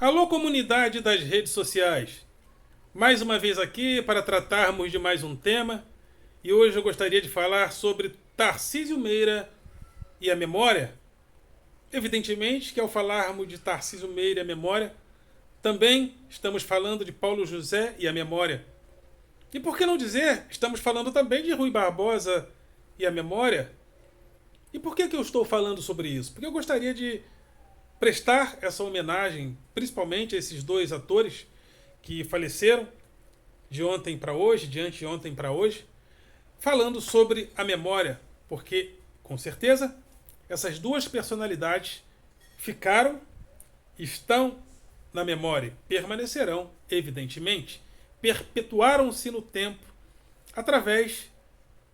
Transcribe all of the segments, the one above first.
Alô, comunidade das redes sociais! Mais uma vez aqui para tratarmos de mais um tema e hoje eu gostaria de falar sobre Tarcísio Meira e a memória. Evidentemente que ao falarmos de Tarcísio Meira e a memória, também estamos falando de Paulo José e a memória. E por que não dizer, estamos falando também de Rui Barbosa e a memória? E por que eu estou falando sobre isso? Porque eu gostaria de prestar essa homenagem, principalmente a esses dois atores que faleceram de ontem para hoje, de anteontem para hoje, falando sobre a memória, porque, com certeza, essas duas personalidades ficaram, estão na memória, permanecerão, evidentemente, perpetuaram-se no tempo através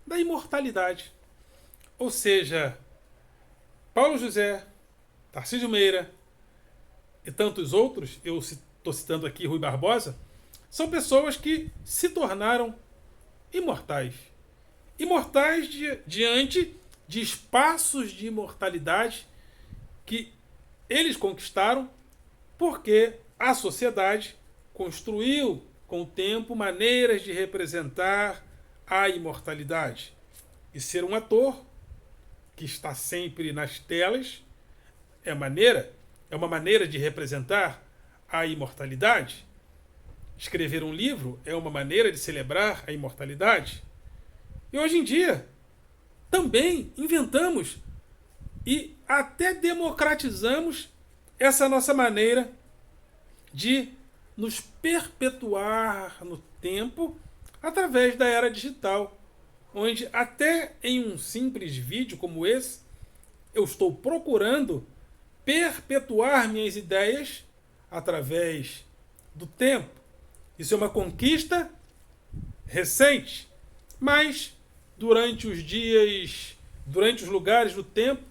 da imortalidade. Ou seja, Paulo José, Tarcísio Meira e tantos outros, eu estou citando aqui Rui Barbosa, são pessoas que se tornaram imortais. Imortais diante de espaços de imortalidade que eles conquistaram porque a sociedade construiu com o tempo maneiras de representar a imortalidade. E ser um ator que está sempre nas telas é uma maneira de representar a imortalidade. Escrever um livro é uma maneira de celebrar a imortalidade. E hoje em dia também inventamos e até democratizamos essa nossa maneira de nos perpetuar no tempo através da era digital, onde até em um simples vídeo como esse eu estou procurando perpetuar minhas ideias através do tempo. Isso é uma conquista recente, mas durante os lugares do tempo,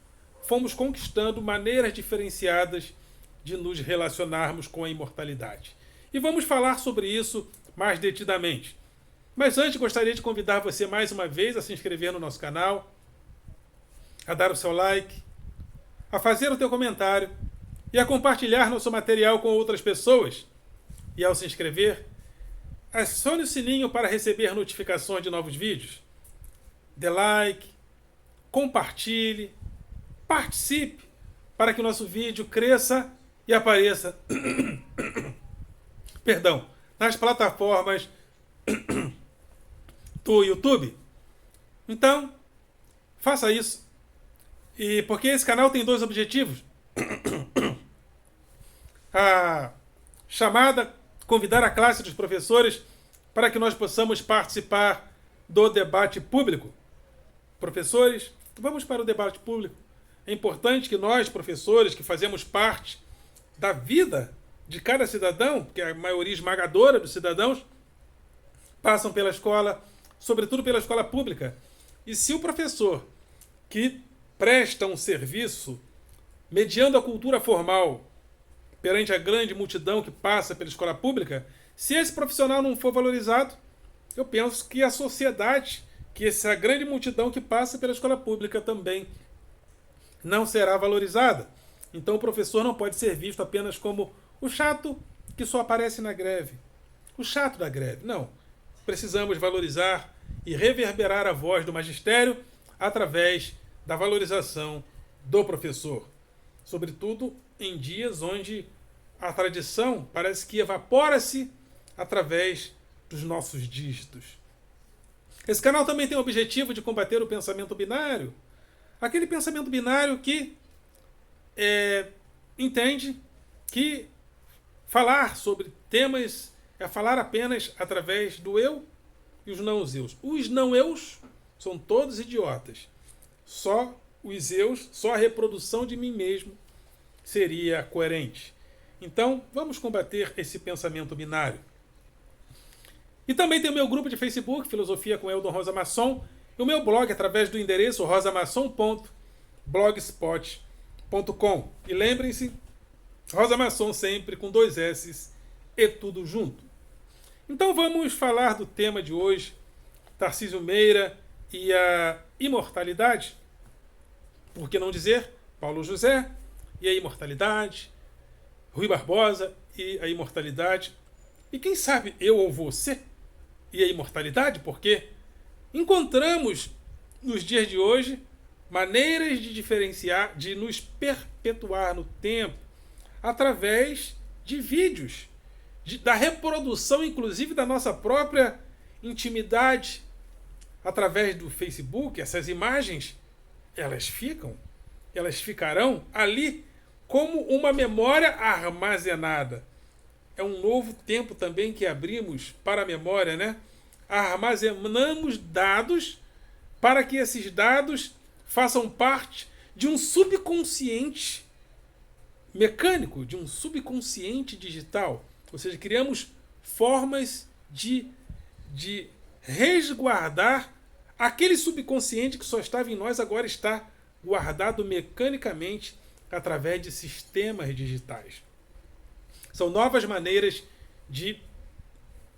fomos conquistando maneiras diferenciadas de nos relacionarmos com a imortalidade. E vamos falar sobre isso mais detidamente. Mas antes, gostaria de convidar você mais uma vez a se inscrever no nosso canal, a dar o seu like, a fazer o teu comentário e a compartilhar nosso material com outras pessoas. E ao se inscrever, acione o sininho para receber notificações de novos vídeos. Dê like, compartilhe, participe para que o nosso vídeo cresça e apareça perdão, nas plataformas do YouTube. Então, faça isso. E porque esse canal tem dois objetivos. A chamada, convidar a classe dos professores para que nós possamos participar do debate público. Professores, vamos para o debate público. É importante que nós, professores, que fazemos parte da vida de cada cidadão, que é a maioria esmagadora dos cidadãos, passam pela escola, sobretudo pela escola pública. E se o professor que presta um serviço mediando a cultura formal perante a grande multidão que passa pela escola pública, se esse profissional não for valorizado, eu penso que a sociedade, que essa grande multidão que passa pela escola pública também não será valorizada. Então o professor não pode ser visto apenas como o chato que só aparece na greve. O chato da greve. Não. Precisamos valorizar e reverberar a voz do magistério através da valorização do professor. Sobretudo em dias onde a tradição parece que evapora-se através dos nossos dígitos. Esse canal também tem o objetivo de combater o pensamento binário. Aquele pensamento binário que entende que falar sobre temas é falar apenas através do eu e os não-eus. Os não-eus são todos idiotas. Só os eus, só a reprodução de mim mesmo seria coerente. Então, vamos combater esse pensamento binário. E também tem o meu grupo de Facebook, Filosofia com Eldon Rosa Masson, e o meu blog através do endereço rosamasson.blogspot.com. E lembrem-se, Rosa Masson sempre com 2 S e tudo junto. Então vamos falar do tema de hoje, Tarcísio Meira e a imortalidade. Por que não dizer Paulo José e a imortalidade? Rui Barbosa e a imortalidade. E quem sabe eu ou você e a imortalidade, porque encontramos nos dias de hoje maneiras de diferenciar, de nos perpetuar no tempo através de vídeos, da reprodução, inclusive, da nossa própria intimidade através do Facebook. Essas imagens, elas ficarão ali como uma memória armazenada. É um novo tempo também que abrimos para a memória, né? Armazenamos dados para que esses dados façam parte de um subconsciente mecânico, de um subconsciente digital. Ou seja, criamos formas de resguardar aquele subconsciente que só estava em nós, agora está guardado mecanicamente através de sistemas digitais. São novas maneiras de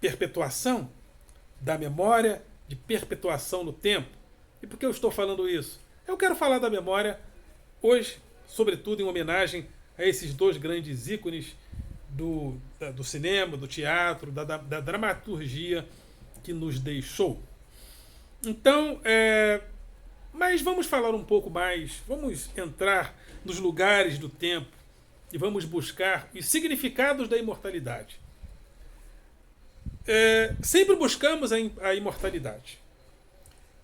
perpetuação da memória, de perpetuação no tempo. E por que eu estou falando isso? Eu quero falar da memória hoje, sobretudo em homenagem a esses dois grandes ícones do cinema, do teatro, da dramaturgia que nos deixou. Então, mas vamos falar um pouco mais, vamos entrar nos lugares do tempo e vamos buscar os significados da imortalidade. Sempre buscamos a imortalidade.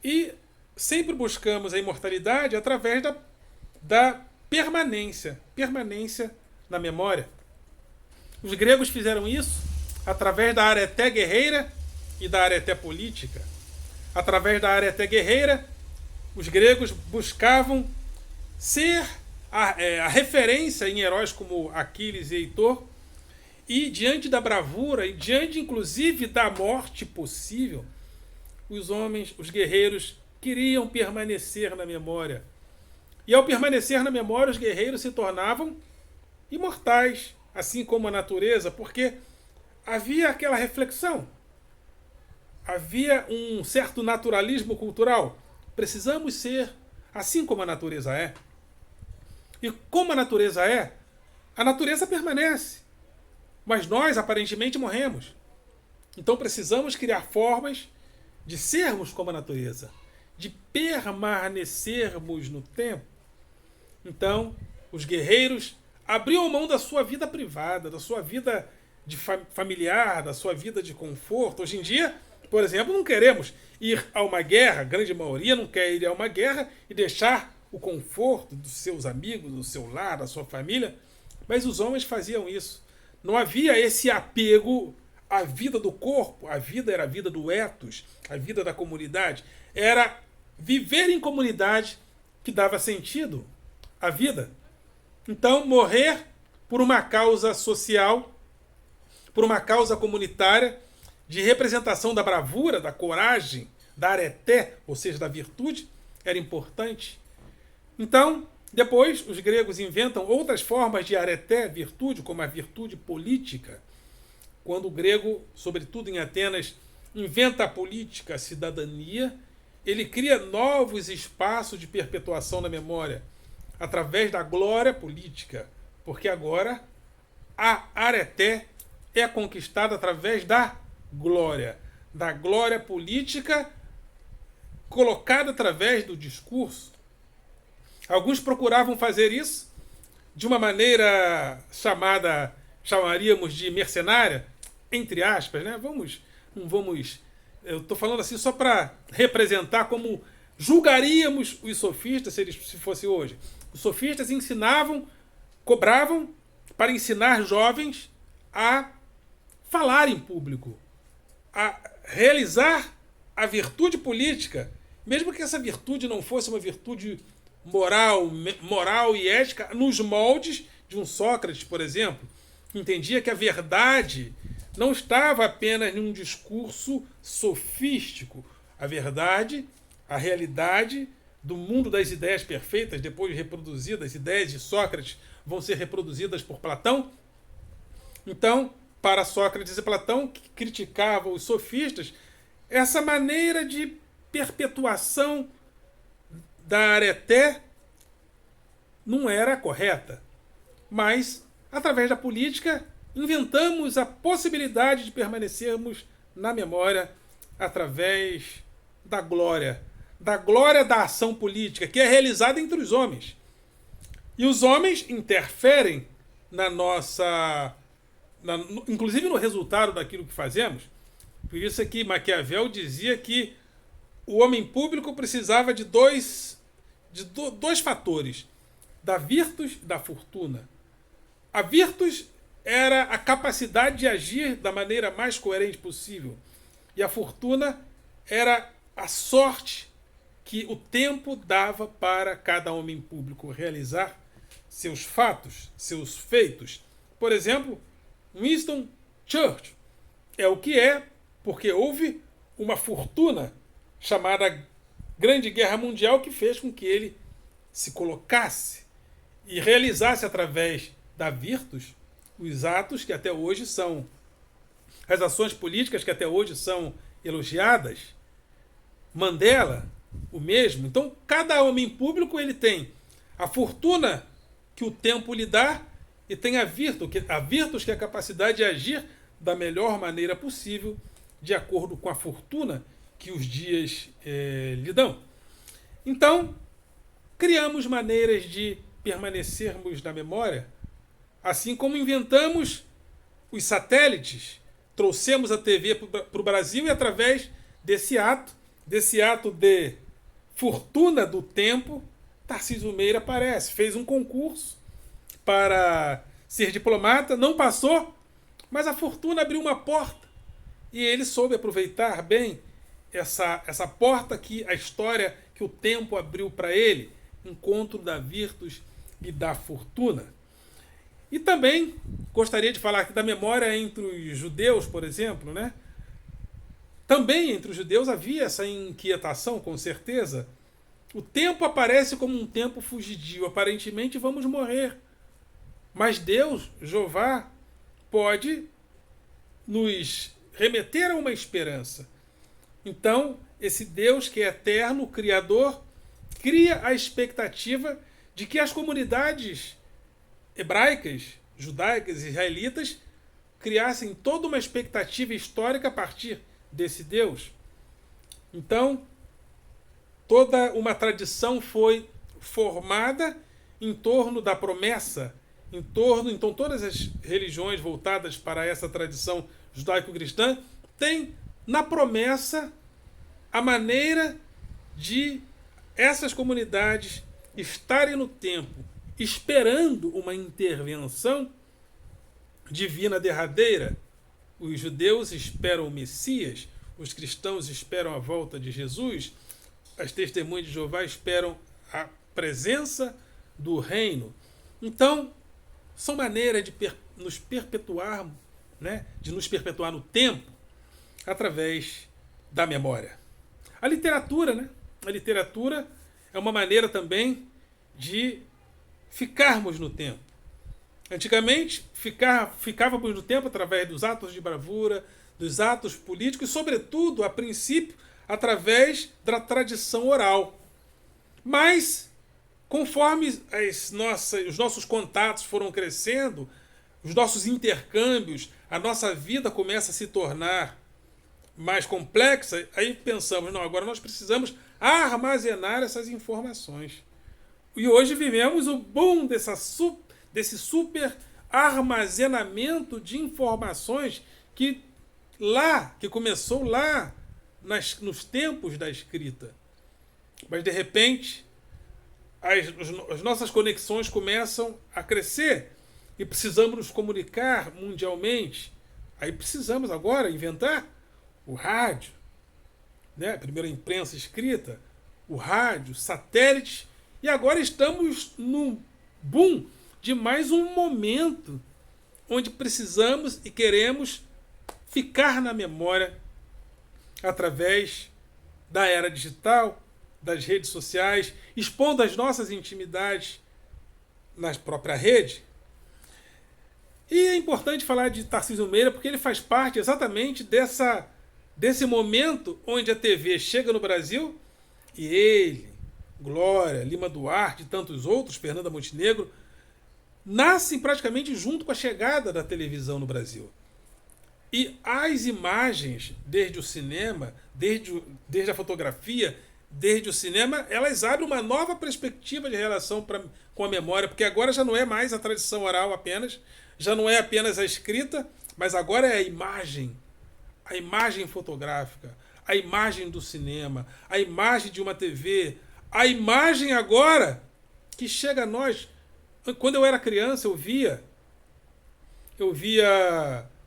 E sempre buscamos a imortalidade através da permanência na memória. Os gregos fizeram isso através da areté guerreira e da areté política. Através da areté guerreira, os gregos buscavam ser a referência em heróis como Aquiles e Heitor, e diante da bravura e diante inclusive da morte possível, os homens, os guerreiros, queriam permanecer na memória. E ao permanecer na memória, os guerreiros se tornavam imortais, assim como a natureza, porque havia aquela reflexão, havia um certo naturalismo cultural. Precisamos ser assim como a natureza é. E como a natureza permanece. Mas nós, aparentemente, morremos. Então precisamos criar formas de sermos como a natureza, de permanecermos no tempo. Então, os guerreiros abriam mão da sua vida privada, da sua vida familiar, da sua vida de conforto. Hoje em dia, por exemplo, não queremos ir a uma guerra, a grande maioria não quer ir a uma guerra e deixar o conforto dos seus amigos, do seu lar, da sua família, mas os homens faziam isso. Não havia esse apego à vida do corpo, a vida era a vida do ethos, a vida da comunidade. Era viver em comunidade que dava sentido à vida. Então, morrer por uma causa social, por uma causa comunitária, de representação da bravura, da coragem, da areté, ou seja, da virtude, era importante. Então, depois, os gregos inventam outras formas de areté, virtude, como a virtude política. Quando o grego, sobretudo em Atenas, inventa a política, a cidadania, ele cria novos espaços de perpetuação na memória, através da glória política, porque agora a areté é conquistada através da glória política colocada através do discurso. Alguns procuravam fazer isso de uma maneira chamaríamos de mercenária, entre aspas, né? Eu estou falando assim só para representar como julgaríamos os sofistas se fosse hoje. Os sofistas cobravam para ensinar jovens a falar em público, a realizar a virtude política, mesmo que essa virtude não fosse uma virtude moral e ética, nos moldes de um Sócrates, por exemplo, que entendia que a verdade não estava apenas em um discurso sofístico. A verdade, a realidade do mundo das ideias perfeitas, depois reproduzidas, as ideias de Sócrates vão ser reproduzidas por Platão. Então, para Sócrates e Platão, que criticavam os sofistas, essa maneira de perpetuação da areté não era correta. Mas através da política, inventamos a possibilidade de permanecermos na memória através da glória da ação política, que é realizada entre os homens. E os homens interferem na nossa... inclusive no resultado daquilo que fazemos. Por isso é que Maquiavel dizia que o homem público precisava de dois fatores, da virtus e da fortuna. A virtus era a capacidade de agir da maneira mais coerente possível. E a fortuna era a sorte que o tempo dava para cada homem público realizar seus fatos, seus feitos. Por exemplo, Winston Churchill é o que é porque houve uma fortuna chamada Grande Guerra Mundial que fez com que ele se colocasse e realizasse através da virtus os atos que até hoje são, as ações políticas que até hoje são elogiadas. Mandela, o mesmo. Então, cada homem público ele tem a fortuna que o tempo lhe dá e tem a virtus que é a capacidade de agir da melhor maneira possível, de acordo com a fortuna que os dias lhe dão. Então, criamos maneiras de permanecermos na memória, assim como inventamos os satélites, trouxemos a TV para o Brasil e através desse ato de fortuna do tempo, Tarcísio Meira aparece, fez um concurso para ser diplomata, não passou, mas a fortuna abriu uma porta e ele soube aproveitar bem essa porta que a história, que o tempo abriu para ele, encontro da virtus e da fortuna. E também gostaria de falar aqui da memória entre os judeus, por exemplo, né? Também entre os judeus havia essa inquietação, com certeza. O tempo aparece como um tempo fugidio. Aparentemente vamos morrer. Mas Deus, Jeová, pode nos remeter a uma esperança. Então, esse Deus que é eterno, Criador, cria a expectativa de que as comunidades hebraicas, judaicas e israelitas criassem toda uma expectativa histórica a partir desse Deus. Então, toda uma tradição foi formada em torno da promessa, então todas as religiões voltadas para essa tradição judaico-cristã têm na promessa a maneira de essas comunidades estarem no tempo esperando uma intervenção divina derradeira. Os judeus esperam o Messias, os cristãos esperam a volta de Jesus, as testemunhas de Jeová esperam a presença do reino. Então, são maneiras de nos perpetuar, né, de nos perpetuar no tempo, através da memória. A literatura, né? A literatura é uma maneira também de ficarmos no tempo. Antigamente, ficávamos no tempo através dos atos de bravura, dos atos políticos, e, sobretudo, a princípio, através da tradição oral. Mas, conforme os nossos contatos foram crescendo, os nossos intercâmbios, a nossa vida começa a se tornar mais complexa, aí pensamos, não, agora nós precisamos armazenar essas informações. E hoje vivemos o boom desse super armazenamento de informações que começou lá nos tempos da escrita. Mas, de repente, as nossas conexões começam a crescer e precisamos nos comunicar mundialmente. Aí precisamos agora inventar o rádio, né? A primeira imprensa escrita, o rádio, satélites, e agora estamos num boom de mais um momento onde precisamos e queremos ficar na memória através da era digital, das redes sociais, expondo as nossas intimidades na própria rede. E é importante falar de Tarcísio Meira porque ele faz parte exatamente desse momento onde a TV chega no Brasil e ele, Glória, Lima Duarte e tantos outros, Fernanda Montenegro, nascem praticamente junto com a chegada da televisão no Brasil. E as imagens, desde o cinema, desde a fotografia, desde o cinema, elas abrem uma nova perspectiva de relação com a memória, porque agora já não é mais a tradição oral apenas, já não é apenas a escrita, mas agora é a imagem fotográfica, a imagem do cinema, a imagem de uma TV, a imagem agora que chega a nós. Quando eu era criança, eu via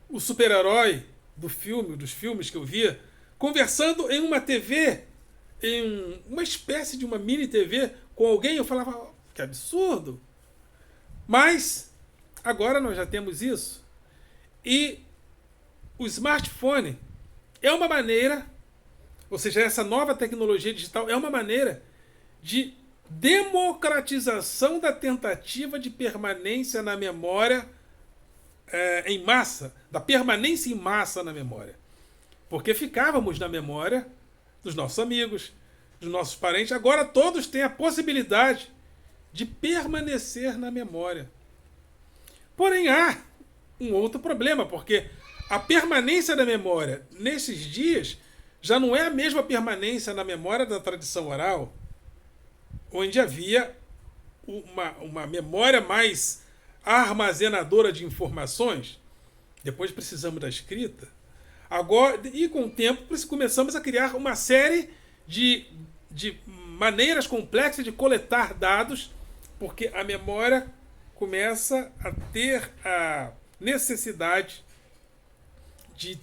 o super-herói dos filmes que eu via, conversando em uma TV, em uma espécie de uma mini TV com alguém. Eu falava, "Oh, que absurdo!" Mas agora nós já temos isso. E o smartphone é uma maneira, ou seja, essa nova tecnologia digital é uma maneira de democratização da tentativa de permanência na memória em massa, da permanência em massa na memória. Porque ficávamos na memória dos nossos amigos, dos nossos parentes. Agora todos têm a possibilidade de permanecer na memória. Porém, há um outro problema, porque a permanência da memória nesses dias já não é a mesma permanência na memória da tradição oral, onde havia uma memória mais armazenadora de informações. Depois precisamos da escrita. Agora, e com o tempo começamos a criar uma série de maneiras complexas de coletar dados, porque a memória começa a ter a necessidade de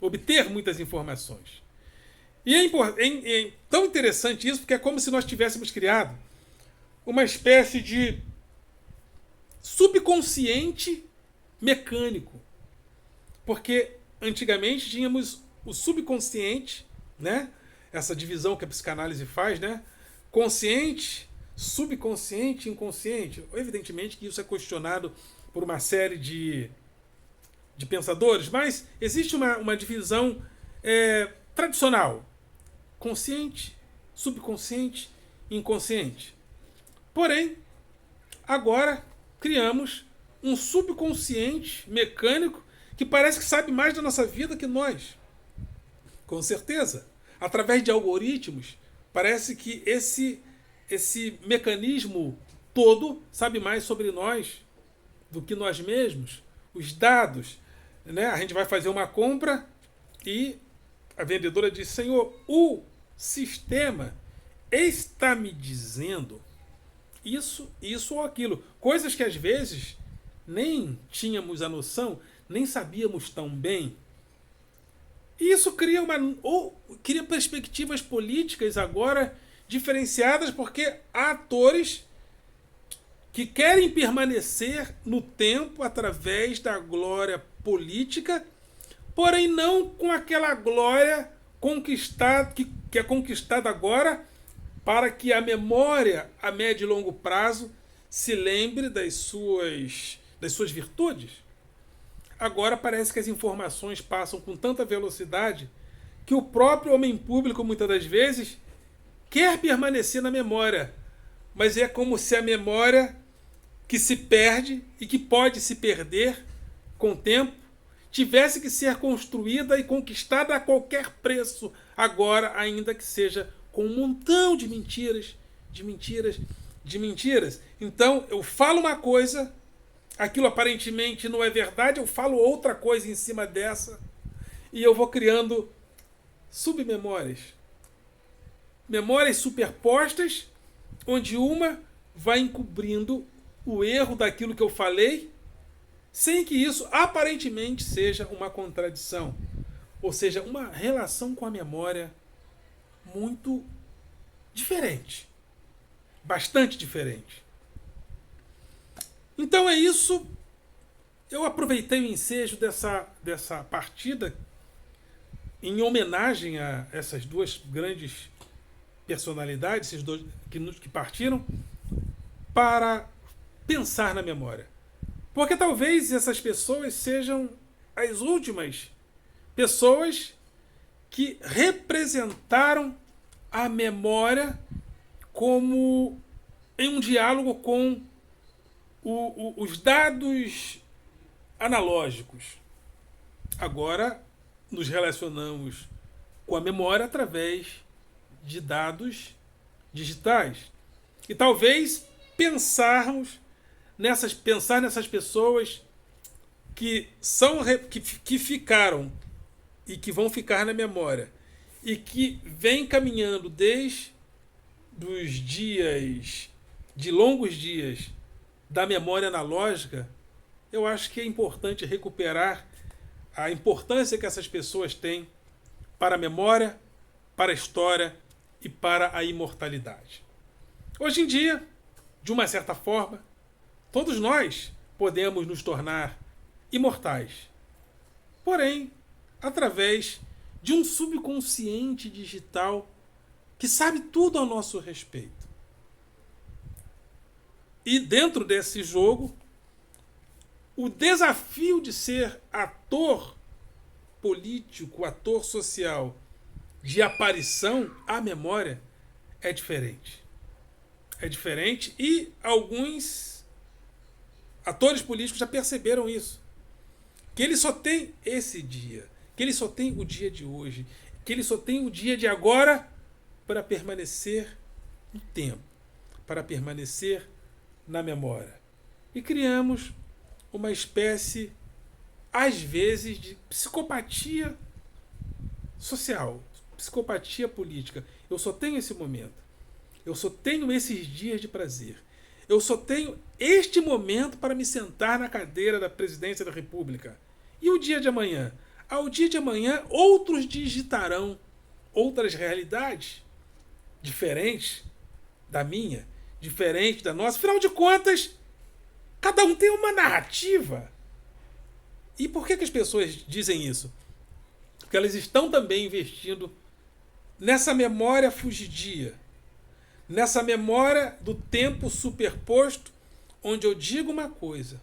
obter muitas informações. E é tão interessante isso, porque é como se nós tivéssemos criado uma espécie de subconsciente mecânico. Porque antigamente tínhamos o subconsciente, né? Essa divisão que a psicanálise faz, né? Consciente, subconsciente, inconsciente. Evidentemente que isso é questionado por uma série de pensadores, mas existe uma divisão tradicional: consciente, subconsciente, inconsciente. Porém, agora criamos um subconsciente mecânico que parece que sabe mais da nossa vida que nós. Com certeza. Através de algoritmos, parece que esse mecanismo todo sabe mais sobre nós do que nós mesmos. Os dados, né? A gente vai fazer uma compra e a vendedora diz: "Senhor, o sistema está me dizendo isso ou aquilo." Coisas que às vezes nem tínhamos a noção, nem sabíamos tão bem. E isso cria perspectivas políticas agora diferenciadas, porque há atores que querem permanecer no tempo através da glória política, porém não com aquela glória conquistada, que é conquistada agora, para que a memória a médio e longo prazo se lembre das suas virtudes. Agora parece que as informações passam com tanta velocidade que o próprio homem público, muitas das vezes, quer permanecer na memória, mas é como se a memória que se perde e que pode se perder com o tempo tivesse que ser construída e conquistada a qualquer preço, agora, ainda que seja com um montão de mentiras, de mentiras, de mentiras. Então, eu falo uma coisa, aquilo aparentemente não é verdade, eu falo outra coisa em cima dessa, e eu vou criando submemórias. Memórias superpostas, onde uma vai encobrindo o erro daquilo que eu falei, sem que isso aparentemente seja uma contradição. Ou seja, uma relação com a memória muito diferente. Bastante diferente. Então é isso. Eu aproveitei o ensejo dessa partida em homenagem a essas duas grandes personalidades, esses dois que partiram, para pensar na memória. Porque talvez essas pessoas sejam as últimas pessoas que representaram a memória como em um diálogo com os dados analógicos. Agora nos relacionamos com a memória através de dados digitais. E talvez pensar nessas pessoas que ficaram e que vão ficar na memória e que vem caminhando desde os dias, de longos dias, da memória analógica. Eu acho que é importante recuperar a importância que essas pessoas têm para a memória, para a história e para a imortalidade. Hoje em dia, de uma certa forma, todos nós podemos nos tornar imortais. Porém, através de um subconsciente digital que sabe tudo ao nosso respeito. E dentro desse jogo, o desafio de ser ator político, ator social, de aparição à memória, é diferente. É diferente e alguns atores políticos já perceberam isso. Que ele só tem esse dia, que ele só tem o dia de hoje, que ele só tem o dia de agora para permanecer no tempo, para permanecer na memória. E criamos uma espécie, às vezes, de psicopatia social, psicopatia política. Eu só tenho esse momento. Eu só tenho esses dias de prazer. Eu só tenho este momento para me sentar na cadeira da presidência da República. E o dia de amanhã? Ao dia de amanhã, outros digitarão outras realidades diferentes da minha, diferentes da nossa. Afinal de contas, cada um tem uma narrativa. E por que as pessoas dizem isso? Porque elas estão também investindo nessa memória fugidia, nessa memória do tempo superposto, onde eu digo uma coisa,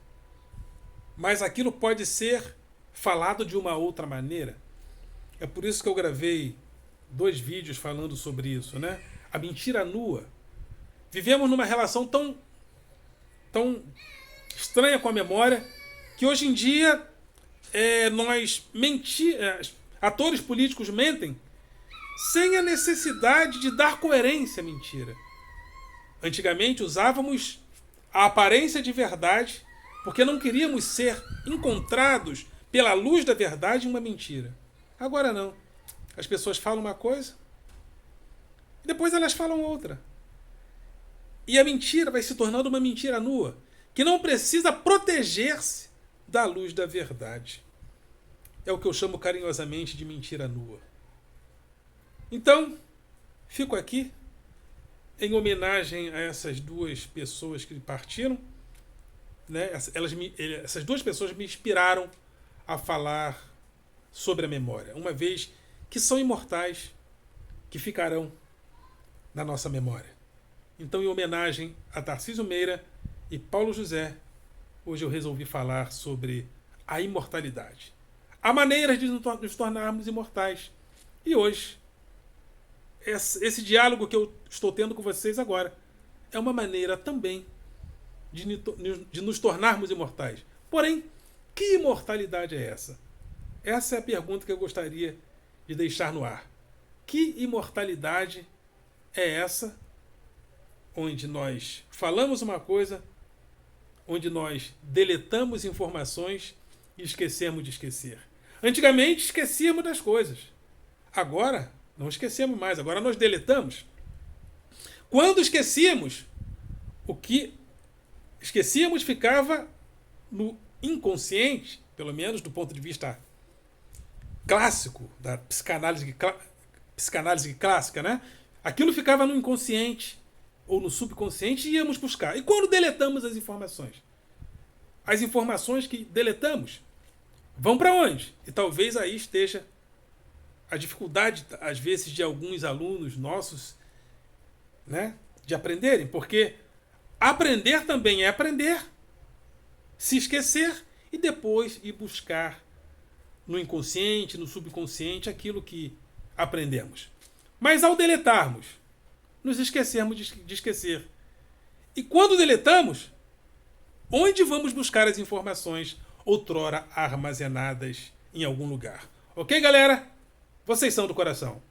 mas aquilo pode ser falado de uma outra maneira. É por isso que eu gravei 2 vídeos falando sobre isso, né? A mentira nua. Vivemos numa relação tão estranha com a memória que hoje em dia atores políticos mentem sem a necessidade de dar coerência à mentira. Antigamente usávamos a aparência de verdade porque não queríamos ser encontrados pela luz da verdade em uma mentira. Agora não. As pessoas falam uma coisa, depois elas falam outra. E a mentira vai se tornando uma mentira nua, que não precisa proteger-se da luz da verdade. É o que eu chamo carinhosamente de mentira nua. Então, fico aqui em homenagem a essas 2 pessoas que partiram. Né? Essas 2 pessoas me inspiraram a falar sobre a memória, uma vez que são imortais, que ficarão na nossa memória. Então, em homenagem a Tarcísio Meira e Paulo José, hoje eu resolvi falar sobre a imortalidade. Há maneiras de nos tornarmos imortais. E hoje, esse diálogo que eu estou tendo com vocês agora é uma maneira também de nos tornarmos imortais. Porém, que imortalidade é essa? Essa é a pergunta que eu gostaria de deixar no ar. Que imortalidade é essa onde nós falamos uma coisa, onde nós deletamos informações e esquecemos de esquecer? Antigamente esquecíamos das coisas. Agora não esquecemos mais, agora nós deletamos. Quando esquecíamos, o que esquecíamos ficava no inconsciente, pelo menos do ponto de vista clássico, da psicanálise clássica, né? Aquilo ficava no inconsciente ou no subconsciente e íamos buscar. E quando deletamos as informações que deletamos vão para onde? E talvez aí esteja a dificuldade, às vezes, de alguns alunos nossos, né, de aprenderem, porque aprender também é aprender, se esquecer e depois ir buscar no inconsciente, no subconsciente, aquilo que aprendemos. Mas ao deletarmos, nos esquecemos de esquecer. E quando deletamos, onde vamos buscar as informações outrora armazenadas em algum lugar. Ok, galera? Vocês são do coração.